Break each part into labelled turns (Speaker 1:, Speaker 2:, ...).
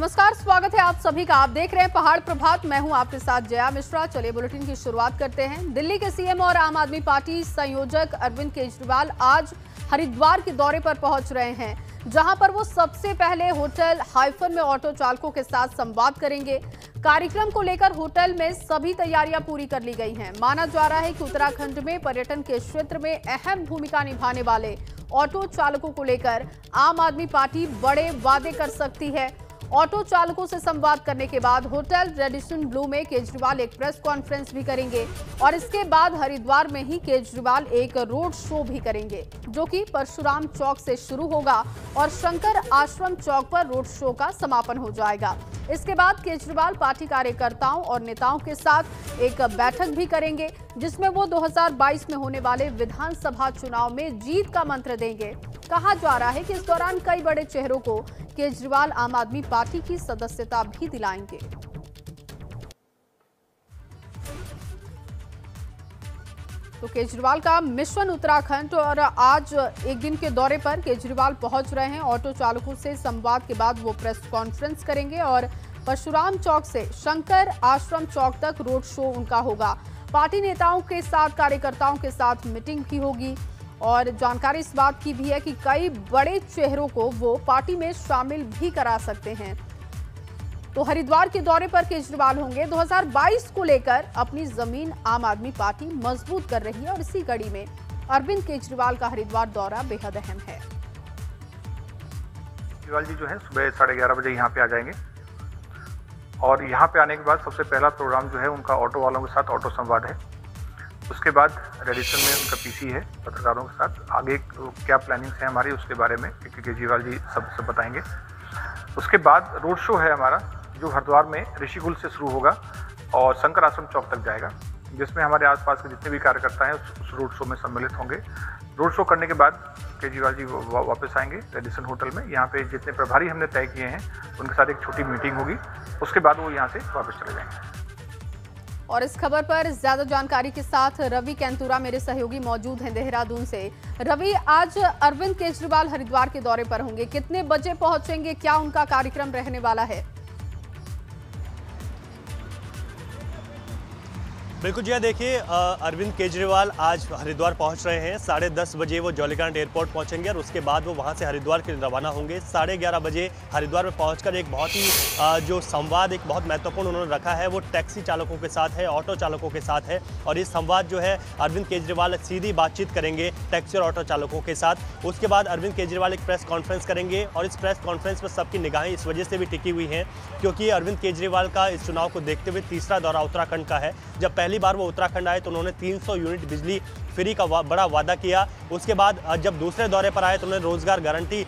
Speaker 1: नमस्कार, स्वागत है आप सभी का। आप देख रहे हैं पहाड़ प्रभात। मैं हूं आपके साथ जया मिश्रा। चलिए बुलेटिन की शुरुआत करते हैं। दिल्ली के सीएम और आम आदमी पार्टी संयोजक अरविंद केजरीवाल आज हरिद्वार के दौरे पर पहुंच रहे हैं, जहां पर वो सबसे पहले होटल हाइफन में ऑटो चालकों के साथ संवाद करेंगे। कार्यक्रम को लेकर होटल में सभी तैयारियां पूरी कर ली गई हैं। माना जा रहा है कि उत्तराखंड में पर्यटन के क्षेत्र में अहम भूमिका निभाने वाले ऑटो चालकों को लेकर आम आदमी पार्टी बड़े वादे कर सकती है। ऑटो चालकों से संवाद करने के बाद होटल रेडिसन ब्लू में केजरीवाल एक प्रेस कॉन्फ्रेंस भी करेंगे और इसके बाद हरिद्वार में ही केजरीवाल एक रोड शो भी करेंगे, जो कि परशुराम चौक से शुरू होगा और शंकर आश्रम चौक पर रोड शो का समापन हो जाएगा। इसके बाद केजरीवाल पार्टी कार्यकर्ताओं और नेताओं के साथ एक बैठक भी करेंगे, जिसमें वो 2022 में होने वाले विधानसभा चुनाव में जीत का मंत्र देंगे। कहा जा रहा है कि इस दौरान कई बड़े चेहरों को केजरीवाल आम आदमी पार्टी की सदस्यता भी दिलाएंगे। तो केजरीवाल का मिशन उत्तराखंड और आज एक दिन के दौरे पर केजरीवाल पहुंच रहे हैं। ऑटो चालकों से संवाद के बाद वो प्रेस कॉन्फ्रेंस करेंगे और परशुराम चौक से शंकर आश्रम चौक तक रोड शो उनका होगा। पार्टी नेताओं के साथ, कार्यकर्ताओं के साथ मीटिंग भी होगी और जानकारी इस बात की भी है कि कई बड़े चेहरों को वो पार्टी में शामिल भी करा सकते हैं। तो हरिद्वार के दौरे पर केजरीवाल होंगे। 2022 को लेकर अपनी जमीन आम आदमी पार्टी मजबूत कर रही है और इसी कड़ी में अरविंद केजरीवाल का हरिद्वार दौरा बेहद अहम है।
Speaker 2: केजरीवाल जी जो है सुबह 11:30 बजे यहाँ पे आ जाएंगे और यहाँ पे आने के बाद सबसे पहला प्रोग्राम जो है उनका ऑटो वालों के साथ ऑटो संवाद है। उसके बाद रेडिसन में उनका पीसी है पत्रकारों के साथ। आगे क्या प्लानिंग्स है हमारी उसके बारे में केजरीवाल जी सब बताएंगे। उसके बाद रोड शो है हमारा, जो हरिद्वार में ऋषिकुल से शुरू होगा और शंकर आश्रम चौक तक जाएगा, जिसमें हमारे आसपास के जितने भी कार्यकर्ता हैं उस रोड शो में सम्मिलित होंगे। रोड शो करने के बाद केजरीवाल जी वापस आएंगे रेडिसन होटल में। यहाँ पे जितने प्रभारी हमने तय किए हैं उनके साथ एक छोटी मीटिंग होगी। उसके बाद वो यहाँ से वापस चले जाएंगे।
Speaker 1: और इस खबर पर ज्यादा जानकारी के साथ रवि कैंतुरा मेरे सहयोगी मौजूद हैं देहरादून से। रवि, आज अरविंद केजरीवाल हरिद्वार के दौरे पर होंगे, कितने बजे पहुंचेंगे, क्या उनका कार्यक्रम रहने वाला है?
Speaker 3: बिल्कुल जी, देखिए अरविंद केजरीवाल आज हरिद्वार पहुंच रहे हैं। 10:30 बजे वो जौलीग्रांट एयरपोर्ट पहुंचेंगे और उसके बाद वो वहां से हरिद्वार के लिए रवाना होंगे। 11:30 बजे हरिद्वार में पहुंचकर एक बहुत ही जो संवाद एक बहुत महत्वपूर्ण उन्होंने रखा है वो टैक्सी चालकों के साथ है, ऑटो चालकों के साथ है। और इस संवाद जो है अरविंद केजरीवाल सीधी बातचीत करेंगे टैक्सी और ऑटो चालकों के साथ। उसके बाद अरविंद केजरीवाल एक प्रेस कॉन्फ्रेंस करेंगे और इस प्रेस कॉन्फ्रेंस पर सबकी निगाहें इस वजह से भी टिकी हुई हैं क्योंकि अरविंद केजरीवाल का इस चुनाव को देखते हुए तीसरा दौरा उत्तराखंड का है। जब पहली बार वो उत्तराखंड आए तो उन्होंने 300 यूनिट बिजली फ्री का बड़ा वादा किया। उसके बाद जब दूसरे दौरे पर आए तो उन्होंने रोजगार गारंटी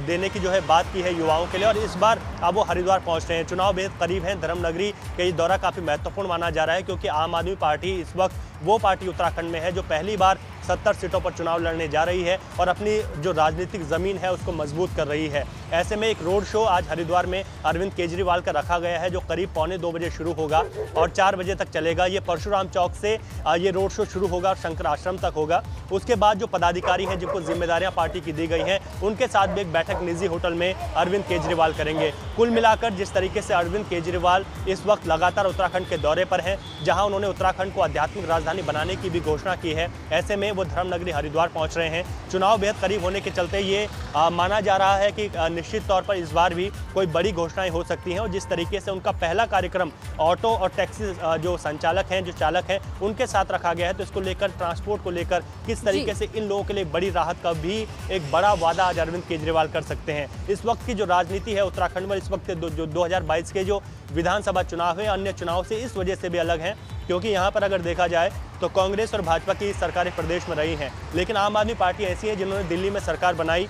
Speaker 3: देने की जो है बात की है युवाओं के लिए। और इस बार अब वो हरिद्वार पहुंच रहे हैं। चुनाव बेहद करीब है, धर्मनगरी का ये दौरा काफ़ी महत्वपूर्ण माना जा रहा है क्योंकि आम आदमी पार्टी इस वक्त वो पार्टी उत्तराखंड में है जो पहली बार 70 सीटों पर चुनाव लड़ने जा रही है और अपनी जो राजनीतिक ज़मीन है उसको मजबूत कर रही है। ऐसे में एक रोड शो आज हरिद्वार में अरविंद केजरीवाल का रखा गया है जो करीब 1:45 बजे शुरू होगा और 4 बजे तक चलेगा। ये परशुराम चौक से ये रोड शो शुरू होगा और शंकर आश्रम तक होगा। उसके बाद जो पदाधिकारी हैं जिनको जिम्मेदारियां पार्टी की दी गई हैं उनके साथ भी एक बैठक निजी होटल में अरविंद केजरीवाल करेंगे। कुल मिलाकर जिस तरीके से अरविंद केजरीवाल इस वक्त लगातार उत्तराखंड के दौरे पर हैं, जहां उन्होंने उत्तराखंड को आध्यात्मिक राजधानी बनाने की भी घोषणा की है, ऐसे में वो धर्मनगरी हरिद्वार पहुंच रहे हैं। चुनाव बेहद करीब होने के चलते ये माना जा रहा है कि निश्चित तौर पर इस बार भी कोई बड़ी घोषणाएं हो सकती हैं। और जिस तरीके से उनका पहला कार्यक्रम ऑटो और टैक्सी जो संचालक हैं, जो चालक हैं, उनके साथ रखा गया है, तो इसको लेकर ट्रांसपोर्ट को लेकर किस तरीके से इन लोगों के लिए बड़ी राहत का भी एक बड़ा वादा आज अरविंद केजरीवाल कर सकते हैं। इस वक्त की जो राजनीति है उत्तराखंड में, इस वक्त जो 2022 के जो विधानसभा चुनाव है अन्य चुनाव से इस वजह से भी अलग हैं क्योंकि यहाँ पर अगर देखा जाए तो कांग्रेस और भाजपा की सरकारें प्रदेश में रही हैं, लेकिन आम आदमी पार्टी ऐसी है जिन्होंने दिल्ली में सरकार बनाई,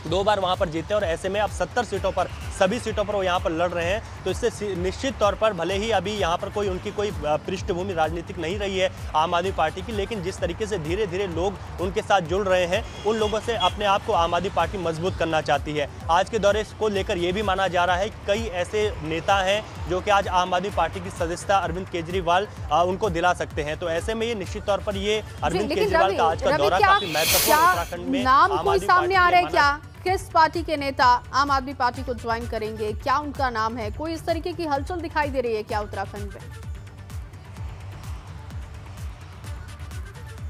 Speaker 3: 2 बार वहां पर जीते और ऐसे में अब 70 सीटों पर, सभी सीटों पर वो यहाँ पर लड़ रहे हैं। तो इससे निश्चित तौर पर भले ही अभी यहाँ पर उनकी कोई पृष्ठभूमि राजनीतिक नहीं रही है आम आदमी पार्टी की, लेकिन जिस तरीके से धीरे धीरे लोग उनके साथ जुड़ रहे हैं, उन लोगों से अपने आप को आम आदमी पार्टी मजबूत करना चाहती है। आज के दौरे को लेकर ये भी माना जा रहा है कि कई ऐसे नेता हैं जो कि आज आम आदमी पार्टी की सदस्यता अरविंद केजरीवाल उनको दिला सकते हैं। तो ऐसे में ये निश्चित तौर पर ये अरविंद केजरीवाल का आज का दौरा काफी महत्वपूर्ण उत्तराखंड में
Speaker 1: नाम कोई सामने आ रहा है क्या? किस पार्टी के नेता आम आदमी पार्टी को ज्वाइन करेंगे, क्या उनका नाम है, कोई इस तरीके की हलचल दिखाई दे रही है क्या उत्तराखंड में?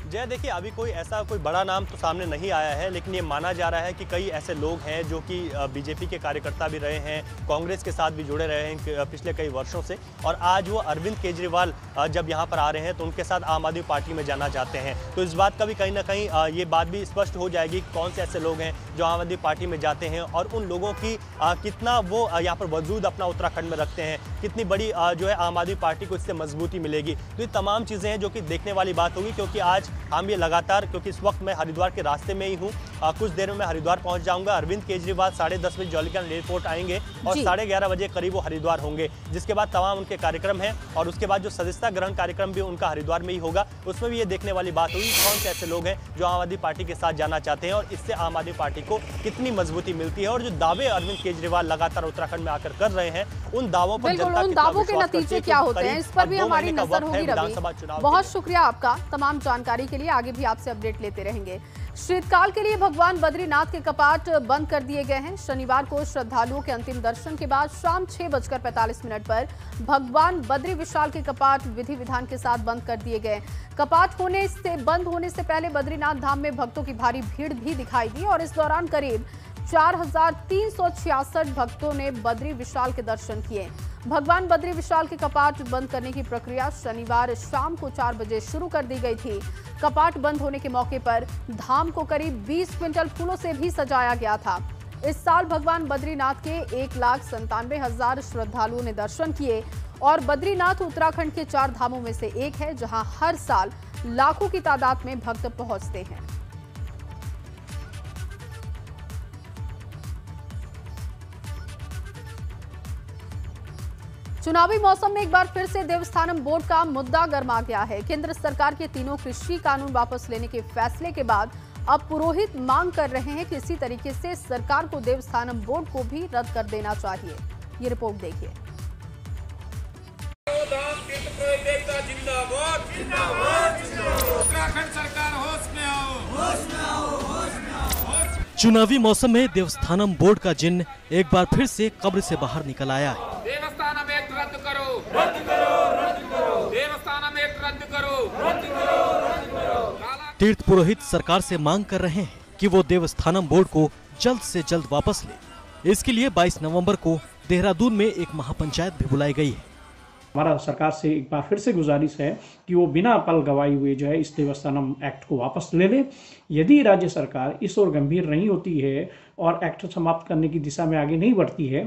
Speaker 3: जय, देखिए अभी कोई ऐसा कोई बड़ा नाम तो सामने नहीं आया है, लेकिन ये माना जा रहा है कि कई ऐसे लोग हैं जो कि बीजेपी के कार्यकर्ता भी रहे हैं, कांग्रेस के साथ भी जुड़े रहे हैं पिछले कई वर्षों से, और आज वो अरविंद केजरीवाल जब यहाँ पर आ रहे हैं तो उनके साथ आम आदमी पार्टी में जाना चाहते हैं। तो इस बात का भी कहीं ना कहीं ये बात भी स्पष्ट हो जाएगी कौन से ऐसे लोग हैं जो आम आदमी पार्टी में जाते हैं और उन लोगों की कितना वो यहाँ पर वजूद अपना उत्तराखंड में रखते हैं, कितनी बड़ी जो है आम आदमी पार्टी को इससे मजबूती मिलेगी। तो ये तमाम चीज़ें हैं जो कि देखने वाली बात होगी, क्योंकि आज हम ये लगातार, क्योंकि इस वक्त मैं हरिद्वार के रास्ते में ही हूँ, कुछ देर में मैं हरिद्वार पहुंच जाऊंगा। अरविंद केजरीवाल 10:30 बजे जौलीग्रांट एयरपोर्ट आएंगे और 11:30 बजे करीब वो हरिद्वार होंगे, जिसके बाद तमाम उनके कार्यक्रम हैं और उसके बाद जो सदस्यता ग्रहण कार्यक्रम भी उनका हरिद्वार में ही होगा, उसमें भी ये देखने वाली बात होगी कौन से ऐसे लोग हैं जो आम आदमी पार्टी के साथ जाना चाहते हैं और इससे आम आदमी पार्टी को कितनी मजबूती मिलती है। और जो दावे अरविंद केजरीवाल लगातार उत्तराखंड में आकर कर रहे हैं, उन दावों पर जनता
Speaker 1: उन दावों के नतीजे क्या होते हैं, इस पर भी हमारी नजर होगी। रवि, बहुत शुक्रिया आपका तमाम जानकारी के लिए, आगे भी आपसे अपडेट लेते रहेंगे। शीतकाल के लिए भगवान बद्रीनाथ के कपाट बंद कर दिए गए हैं। शनिवार को श्रद्धालुओं के अंतिम दर्शन के बाद शाम 6:45 पर भगवान बद्री विशाल के कपाट विधि विधान के साथ बंद कर दिए गए। कपाट बंद होने से पहले बद्रीनाथ धाम में भक्तों की भारी भीड़ भी दिखाई दी और इस दौरान करीब 4,366 भक्तों ने बद्री विशाल के दर्शन किए। भगवान बद्री विशाल के कपाट बंद करने की प्रक्रिया शनिवार शाम को 4 बजे शुरू कर दी गई थी। कपाट बंद होने के मौके पर धाम को करीब 20 क्विंटल फूलों से भी सजाया गया था। इस साल भगवान बद्रीनाथ के 1,97,000 श्रद्धालुओं ने दर्शन किए और बद्रीनाथ उत्तराखंड के 4 धामों में से एक है जहां हर साल लाखों की तादाद में भक्त पहुंचते हैं। चुनावी मौसम में एक बार फिर से देवस्थानम बोर्ड का मुद्दा गर्मा गया है। केंद्र सरकार के तीनों कृषि कानून वापस लेने के फैसले के बाद अब पुरोहित मांग कर रहे हैं कि इसी तरीके से सरकार को देवस्थानम बोर्ड को भी रद्द कर देना चाहिए। ये रिपोर्ट देखिए।
Speaker 4: चुनावी मौसम में देवस्थानम बोर्ड का जिन्न एक बार फिर से कब्र से बाहर निकल आया है।
Speaker 5: देवस्थानम एक्ट रद्द करो, रद्द करो, रद्द करो। देवस्थानम एक्ट रद्द करो, रद्द करो, रद्द करो।
Speaker 4: तीर्थ पुरोहित सरकार से मांग कर रहे हैं कि वो देवस्थानम बोर्ड को जल्द से जल्द वापस ले। इसके लिए 22 नवंबर को देहरादून में एक महापंचायत भी बुलाई गई है।
Speaker 6: हमारा सरकार से एक बार फिर से गुजारिश है कि वो बिना पल गवाए हुए जो है इस देवस्थानम एक्ट को वापस ले ले। यदि राज्य सरकार इस ओर गंभीर नहीं होती है और एक्ट समाप्त करने की दिशा में आगे नहीं बढ़ती है,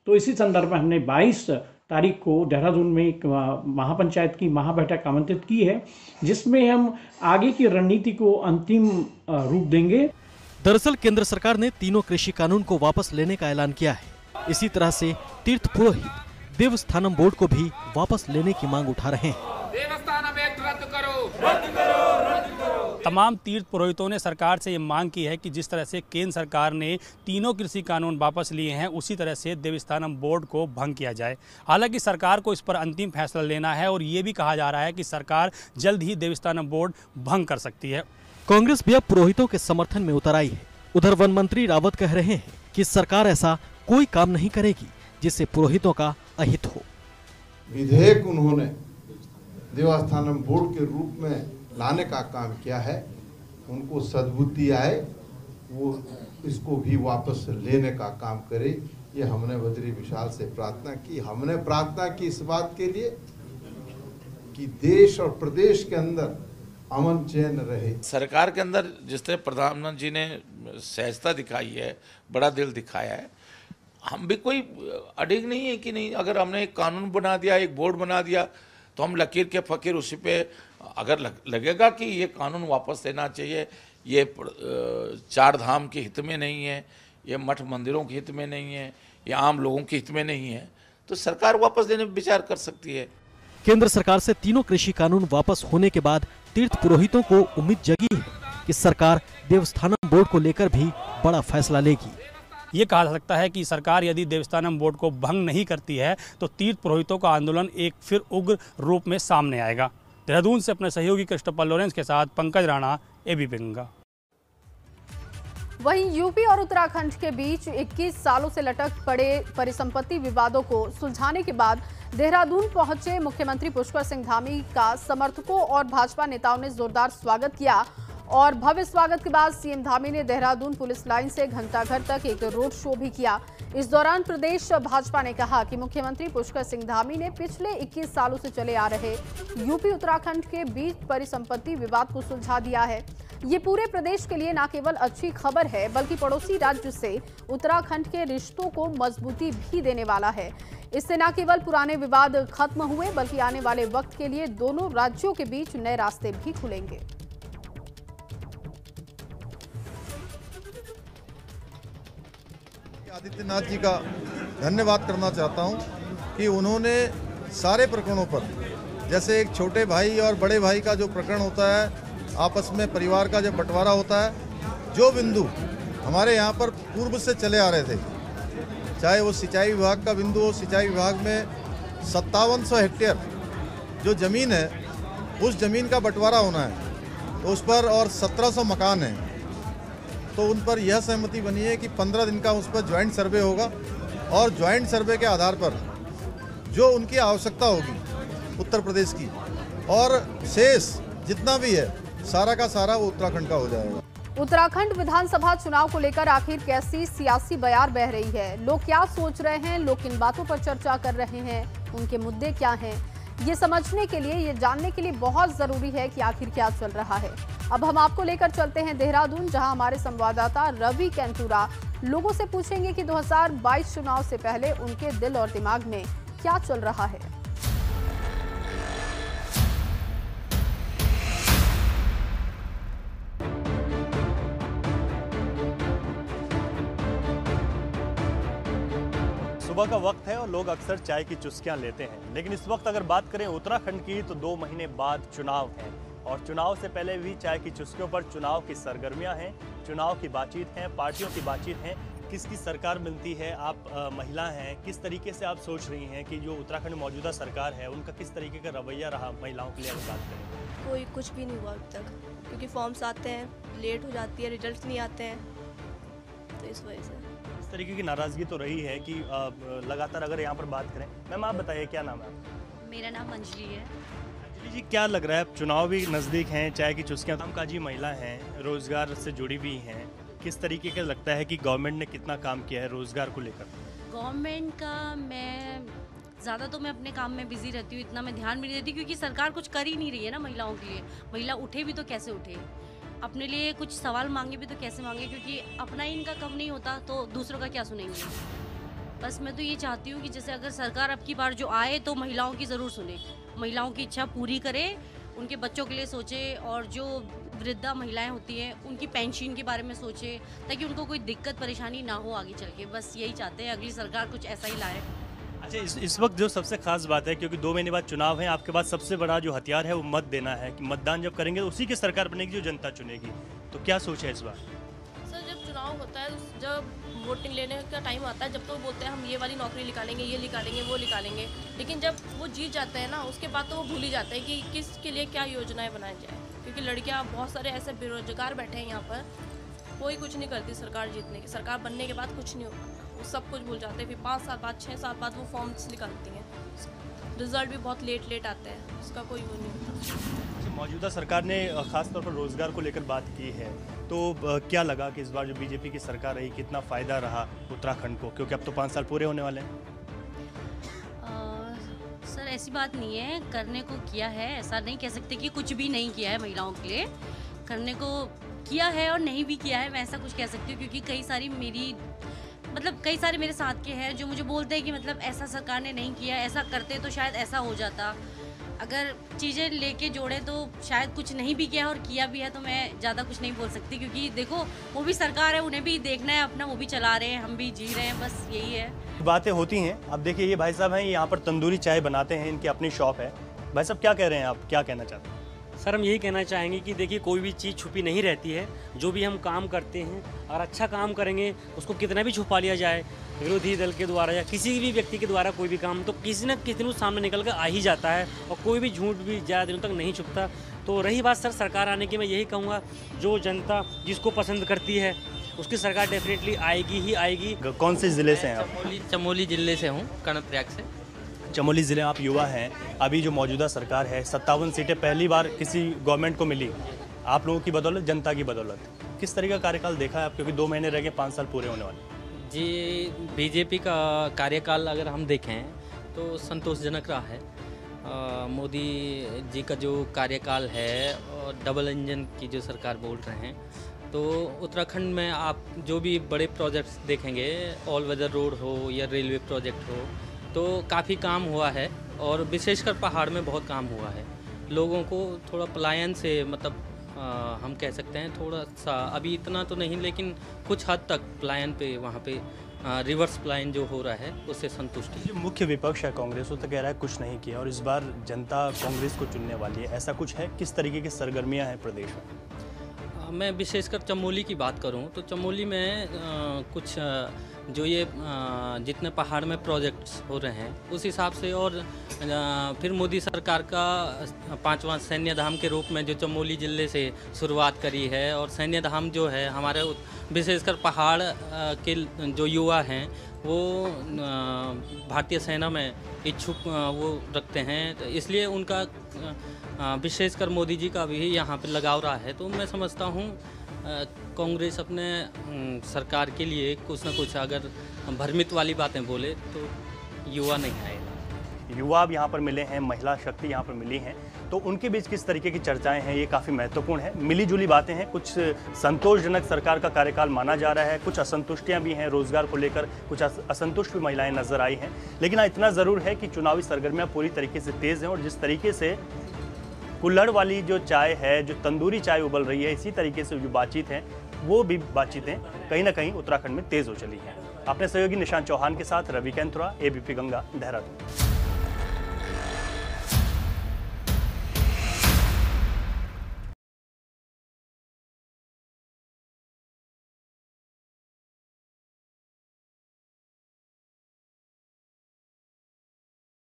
Speaker 6: तो इसी संदर्भ में हमने 22 तारीख को देहरादून में एक महापंचायत की महाबैठक आमंत्रित की है, जिसमें हम आगे की रणनीति को अंतिम रूप देंगे।
Speaker 4: दरअसल केंद्र सरकार ने तीनों कृषि कानून को वापस लेने का ऐलान किया है। इसी तरह से तीर्थ पुरोहित देवस्थानम बोर्ड को भी वापस लेने की मांग उठा रहे हैं।
Speaker 5: देवस्थानम एक्ट रद्द करो, रद्द करो, रद्द करो।
Speaker 7: तमाम तीर्थ पुरोहितों ने सरकार से ये मांग की है कि जिस तरह से केंद्र सरकार ने तीनों कृषि कानून वापस लिए हैं, उसी तरह से देवस्थानम बोर्ड को भंग किया जाए। हालांकि सरकार को इस पर अंतिम फैसला लेना है और ये भी कहा जा रहा है कि सरकार जल्द ही देवस्थानम बोर्ड भंग कर सकती है।
Speaker 4: कांग्रेस भी अब पुरोहितों के समर्थन में उतर आई है। उधर वन मंत्री रावत कह रहे हैं कि सरकार ऐसा कोई काम नहीं करेगी जिससे पुरोहितों का अहित हो।
Speaker 8: विधेयक उन्होंने देवस्थानम बोर्ड के रूप में लाने का काम किया है, उनको सद्बुद्धि आए, वो इसको भी वापस लेने का काम करे। ये हमने बद्री विशाल से प्रार्थना की। हमने प्रार्थना की इस बात के लिए कि देश और प्रदेश के अंदर अमन चैन रहे।
Speaker 9: सरकार के अंदर जिस तरह प्रधानमंत्री जी ने सहजता दिखाई है, बड़ा दिल दिखाया है, हम भी कोई अड़िग नहीं है कि नहीं, अगर हमने एक कानून बना दिया, एक बोर्ड बना दिया, तो हम लकीर के फकीर उसी पे अगर लगेगा कि ये कानून वापस लेना चाहिए, ये 4 धाम के हित में नहीं है, ये मठ मंदिरों के हित में नहीं है, ये आम लोगों के हित में नहीं है, तो सरकार वापस लेने पर विचार कर सकती है।
Speaker 4: केंद्र सरकार से तीनों कृषि कानून वापस होने के बाद तीर्थ पुरोहितों को उम्मीद जगी है कि सरकार देवस्थानम बोर्ड को लेकर भी बड़ा फैसला लेगी।
Speaker 7: ये कहा जा सकता है कि सरकार यदि देवस्थानम बोर्ड को भंग नहीं करती है तो तीर्थ पुरोहितों का आंदोलन एक फिर उग्र रूप में सामने आएगा। देहरादून से अपने सहयोगी क्रिस्टोफर लॉरेंस के साथ पंकज राणा, एबीपी गंगा।
Speaker 1: वहीं यूपी और उत्तराखंड के बीच 21 सालों से लटक पड़े परिसंपत्ति विवादों को सुलझाने के बाद देहरादून पहुंचे मुख्यमंत्री पुष्कर सिंह धामी का समर्थकों और भाजपा नेताओं ने जोरदार स्वागत किया और भव्य स्वागत के बाद सीएम धामी ने देहरादून पुलिस लाइन से घंटाघर तक एक रोड शो भी किया। इस दौरान प्रदेश भाजपा ने कहा कि मुख्यमंत्री पुष्कर सिंह धामी ने पिछले 21 सालों से चले आ रहे यूपी उत्तराखंड के बीच परिसंपत्ति विवाद को सुलझा दिया है। ये पूरे प्रदेश के लिए न केवल अच्छी खबर है बल्कि पड़ोसी राज्य से उत्तराखंड के रिश्तों को मजबूती भी देने वाला है। इससे न केवल पुराने विवाद खत्म हुए बल्कि आने वाले वक्त के लिए दोनों राज्यों के बीच नए रास्ते भी खुलेंगे।
Speaker 10: आदित्यनाथ जी का धन्यवाद करना चाहता हूं कि उन्होंने सारे प्रकरणों पर, जैसे एक छोटे भाई और बड़े भाई का जो प्रकरण होता है, आपस में परिवार का जब बंटवारा होता है, जो बिंदु हमारे यहाँ पर पूर्व से चले आ रहे थे, चाहे वो सिंचाई विभाग का बिंदु हो, सिंचाई विभाग में 5700 हेक्टेयर जो ज़मीन है उस ज़मीन का बंटवारा होना है, तो उस पर और 1700 मकान हैं, तो उन पर यह सहमति बनी है कि 15 दिन का उस पर ज्वाइंट सर्वे होगा और ज्वाइंट सर्वे के आधार पर जो उनकी आवश्यकता होगी उत्तर प्रदेश की और शेष जितना भी है सारा का सारा वो उत्तराखंड का हो जाएगा।
Speaker 1: उत्तराखंड विधानसभा चुनाव को लेकर आखिर कैसी सियासी बयार बह रही है, लोग क्या सोच रहे हैं, लोग किन बातों पर चर्चा कर रहे हैं, उनके मुद्दे क्या हैं, ये समझने के लिए, ये जानने के लिए बहुत जरूरी है कि आखिर क्या चल रहा है। अब हम आपको लेकर चलते हैं देहरादून, जहां हमारे संवाददाता रवि कैंतुरा लोगों से पूछेंगे कि 2022 चुनाव से पहले उनके दिल और दिमाग में क्या चल रहा है।
Speaker 3: सुबह का वक्त है और लोग अक्सर चाय की चुस्कियां लेते हैं, लेकिन इस वक्त अगर बात करें उत्तराखंड की तो 2 महीने बाद चुनाव है और चुनाव से पहले भी चाय की चुस्कियों पर चुनाव की सरगर्मियां हैं, चुनाव की बातचीत है, पार्टियों की बातचीत है, किसकी सरकार मिलती है। आप महिला हैं, किस तरीके से आप सोच रही हैं कि जो उत्तराखंड में मौजूदा सरकार है उनका किस तरीके का रवैया रहा महिलाओं के लिए अगर बात करें?
Speaker 11: कोई कुछ भी नहीं हुआ अब तक, क्योंकि फॉर्म्स आते हैं, लेट हो जाती है, रिजल्ट नहीं आते हैं, तो इस वजह से
Speaker 3: इस तरीके की नाराजगी तो रही है कि लगातार अगर यहाँ पर बात करें। मैम आप बताइए क्या नाम है आपका?
Speaker 12: मेरा नाम अंजलि है।
Speaker 3: अंजलि जी, क्या लग रहा है, चुनाव भी नज़दीक हैं, चाय की चुस्कियाँ, कामकाजी महिला हैं, रोजगार से जुड़ी हुई हैं, किस तरीके का लगता है कि गवर्नमेंट ने कितना काम किया है रोजगार को लेकर?
Speaker 12: गवर्नमेंट का मैं ज़्यादा तो मैं अपने काम में बिजी रहती हूँ, इतना मैं ध्यान भी नहीं देती क्योंकि सरकार कुछ कर ही नहीं रही है ना महिलाओं के लिए। महिला उठे भी तो कैसे उठे, अपने लिए कुछ सवाल मांगे भी तो कैसे मांगे, क्योंकि अपना ही इनका कम नहीं होता तो दूसरों का क्या सुनेंगे। बस मैं तो ये चाहती हूँ कि जैसे अगर सरकार अब की बार जो आए तो महिलाओं की ज़रूर सुने, महिलाओं की इच्छा पूरी करे, उनके बच्चों के लिए सोचे और जो वृद्धा महिलाएं होती हैं उनकी पेंशन के बारे में सोचे ताकि उनको कोई दिक्कत परेशानी ना हो आगे चल के। बस यही चाहते हैं अगली सरकार कुछ ऐसा ही लाए।
Speaker 3: अच्छा, इस वक्त जो सबसे खास बात है, क्योंकि 2 महीने बाद चुनाव है, आपके पास सबसे बड़ा जो हथियार है वो मत देना है कि मतदान जब करेंगे तो उसी की सरकार बनेगी जो जनता चुनेगी, तो क्या सोच है इस बार?
Speaker 11: सर, जब चुनाव होता है, जब वोटिंग लेने का टाइम आता है, जब तो बोलते हैं हम ये वाली नौकरी निकालेंगे, ये निकालेंगे, वो निकालेंगे, लेकिन जब वो जीत जाते हैं ना उसके बाद तो वो भूल ही जाते हैं कि किसके लिए क्या योजनाएं बनाई जाए, क्योंकि लड़कियां बहुत सारे ऐसे बेरोजगार बैठे हैं यहाँ पर, कोई कुछ नहीं करती सरकार जीतने की, सरकार बनने के बाद कुछ नहीं होता, वो सब कुछ भूल जाते हैं। फिर 5 साल बाद 6 साल बाद वो फॉर्म्स निकालती हैं, रिजल्ट भी बहुत लेट आते हैं, उसका कोई वो नहीं होता।
Speaker 3: मौजूदा सरकार ने खासतौर पर रोजगार को लेकर बात की है, तो क्या लगा कि इस बार जो बीजेपी की सरकार रही कितना फ़ायदा रहा उत्तराखंड को, क्योंकि अब तो 5 साल पूरे होने वाले हैं?
Speaker 12: सर ऐसी बात नहीं है, करने को किया है, ऐसा नहीं कह सकते कि कुछ भी नहीं किया है महिलाओं के लिए, करने को किया है और नहीं भी किया है, मैं ऐसा कुछ कह सकती हूँ क्योंकि कई सारे मेरे साथ के हैं जो मुझे बोलते हैं कि मतलब ऐसा सरकार ने नहीं किया, ऐसा करते तो शायद ऐसा हो जाता। अगर चीज़ें लेके जोड़े तो शायद कुछ नहीं भी किया और किया भी है, तो मैं ज़्यादा कुछ नहीं बोल सकती क्योंकि देखो वो भी सरकार है, उन्हें भी देखना है अपना, वो भी चला रहे हैं, हम भी जी रहे हैं, बस यही है।
Speaker 3: बातें होती हैं। अब देखिए ये भाई साहब हैं, यहाँ पर तंदूरी चाय बनाते हैं, इनकी अपनी शॉप है। भाई साहब क्या कह रहे हैं, आप क्या कहना चाहते हैं?
Speaker 13: सर हम यही कहना चाहेंगे कि देखिए कोई भी चीज़ छुपी नहीं रहती है, जो भी हम काम करते हैं और अच्छा काम करेंगे उसको कितना भी छुपा लिया जाए विरोधी दल के द्वारा या किसी भी व्यक्ति के द्वारा कोई भी काम, तो किसी न किसी सामने निकल कर आ ही जाता है और कोई भी झूठ भी ज़्यादा दिनों तक नहीं छुपता। तो रही बात सर सरकार आने की, मैं यही कहूँगा जो जनता जिसको पसंद करती है उसकी सरकार डेफिनेटली आएगी ही आएगी।
Speaker 3: कौन से ज़िले से हैं आप?
Speaker 14: चमोली जिले से हूँ, कर्णप्रयाग से।
Speaker 3: चमोली ज़िले आप युवा हैं, अभी जो मौजूदा सरकार है 57 सीटें पहली बार किसी गवर्नमेंट को मिली, आप लोगों की बदौलत, जनता की बदौलत। किस तरह का कार्यकाल देखा है आप, क्योंकि 2 महीने रह गए 5 साल पूरे होने वाले?
Speaker 14: जी, बीजेपी का कार्यकाल अगर हम देखें तो संतोषजनक रहा है। मोदी जी का जो कार्यकाल है और डबल इंजन की जो सरकार बोल रहे हैं, तो उत्तराखंड में आप जो भी बड़े प्रोजेक्ट्स देखेंगे, ऑल वेदर रोड हो या रेलवे प्रोजेक्ट हो, तो काफ़ी काम हुआ है और विशेषकर पहाड़ में बहुत काम हुआ है। लोगों को थोड़ा पलायन से मतलब हम कह सकते हैं थोड़ा सा, अभी इतना तो नहीं लेकिन कुछ हद तक पलायन पे वहाँ पे रिवर्स पलायन जो हो रहा है उससे संतुष्टि।
Speaker 3: जो मुख्य विपक्ष है कांग्रेस, वो तो कह रहा है कुछ नहीं किया और इस बार जनता कांग्रेस को चुनने वाली है, ऐसा कुछ है? किस तरीके की सरगर्मियाँ हैं प्रदेश में?
Speaker 14: मैं विशेषकर चमोली की बात करूं तो चमोली में कुछ जो ये जितने पहाड़ में प्रोजेक्ट्स हो रहे हैं उस हिसाब से, और फिर मोदी सरकार का 5वां सैन्य धाम के रूप में जो चमोली जिले से शुरुआत करी है, और सैन्य धाम जो है हमारे विशेषकर पहाड़ के जो युवा हैं वो भारतीय सेना में इच्छुक वो रखते हैं, तो इसलिए उनका विशेषकर मोदी जी का भी यहाँ पे लगाव रहा है। तो मैं समझता हूँ कांग्रेस अपने सरकार के लिए कुछ ना कुछ अगर भ्रमित वाली बातें बोले तो युवा नहीं आएगा।
Speaker 3: युवा अब यहाँ पर मिले हैं, महिला शक्ति यहाँ पर मिली हैं, तो उनके बीच किस तरीके की चर्चाएं हैं, ये काफ़ी महत्वपूर्ण है। मिली जुली बातें हैं, कुछ संतोषजनक सरकार का कार्यकाल माना जा रहा है, कुछ असंतुष्टियां भी हैं रोजगार को लेकर, कुछ असंतुष्ट भी महिलाएं नजर आई हैं। लेकिन इतना ज़रूर है कि चुनावी सरगर्मियाँ पूरी तरीके से तेज़ हैं और जिस तरीके से कुल्हड़ वाली जो चाय है, जो तंदूरी चाय उबल रही है, इसी तरीके से जो बातचीत है वो भी बातचीतें कहीं ना कहीं उत्तराखंड में तेज़ हो चली हैं। अपने सहयोगी निशांत चौहान के साथ रवि कैंथुरा, ABP गंगा, देहरादून।